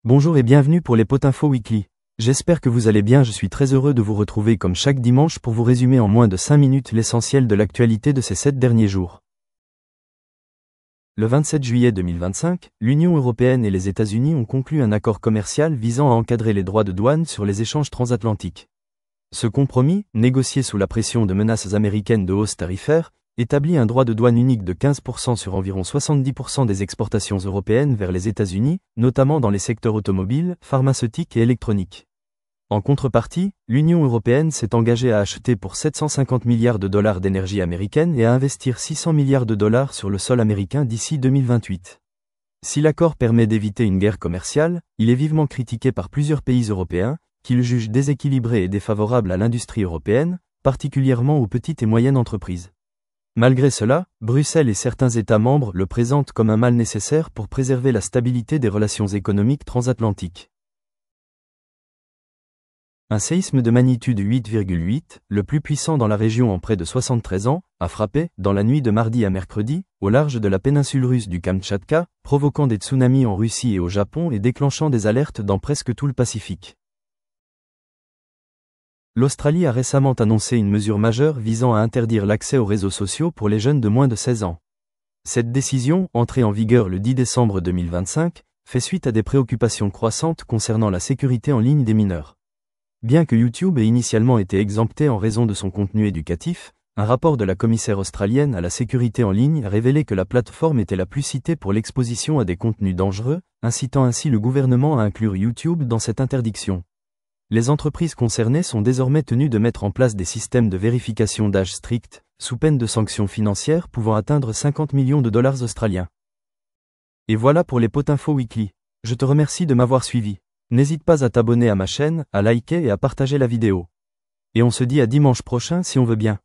Bonjour et bienvenue pour les Potinfo Weekly. J'espère que vous allez bien, je suis très heureux de vous retrouver comme chaque dimanche pour vous résumer en moins de 5 minutes l'essentiel de l'actualité de ces 7 derniers jours. Le 27 juillet 2025, l'Union européenne et les États-Unis ont conclu un accord commercial visant à encadrer les droits de douane sur les échanges transatlantiques. Ce compromis, négocié sous la pression de menaces américaines de hausse tarifaire, établit un droit de douane unique de 15% sur environ 70% des exportations européennes vers les États-Unis, notamment dans les secteurs automobiles, pharmaceutiques et électroniques. En contrepartie, l'Union européenne s'est engagée à acheter pour 750 milliards de dollars d'énergie américaine et à investir 600 milliards de dollars sur le sol américain d'ici 2028. Si l'accord permet d'éviter une guerre commerciale, il est vivement critiqué par plusieurs pays européens, qui le jugent déséquilibré et défavorable à l'industrie européenne, particulièrement aux petites et moyennes entreprises. Malgré cela, Bruxelles et certains États membres le présentent comme un mal nécessaire pour préserver la stabilité des relations économiques transatlantiques. Un séisme de magnitude 8,8, le plus puissant dans la région en près de 73 ans, a frappé, dans la nuit de mardi à mercredi, au large de la péninsule russe du Kamtchatka, provoquant des tsunamis en Russie et au Japon et déclenchant des alertes dans presque tout le Pacifique. L'Australie a récemment annoncé une mesure majeure visant à interdire l'accès aux réseaux sociaux pour les jeunes de moins de 16 ans. Cette décision, entrée en vigueur le 10 décembre 2025, fait suite à des préoccupations croissantes concernant la sécurité en ligne des mineurs. Bien que YouTube ait initialement été exempté en raison de son contenu éducatif, un rapport de la commissaire australienne à la sécurité en ligne a révélé que la plateforme était la plus citée pour l'exposition à des contenus dangereux, incitant ainsi le gouvernement à inclure YouTube dans cette interdiction. Les entreprises concernées sont désormais tenues de mettre en place des systèmes de vérification d'âge stricts, sous peine de sanctions financières pouvant atteindre 50 millions de dollars australiens. Et voilà pour les Potinfo Weekly. Je te remercie de m'avoir suivi. N'hésite pas à t'abonner à ma chaîne, à liker et à partager la vidéo. Et on se dit à dimanche prochain si on veut bien.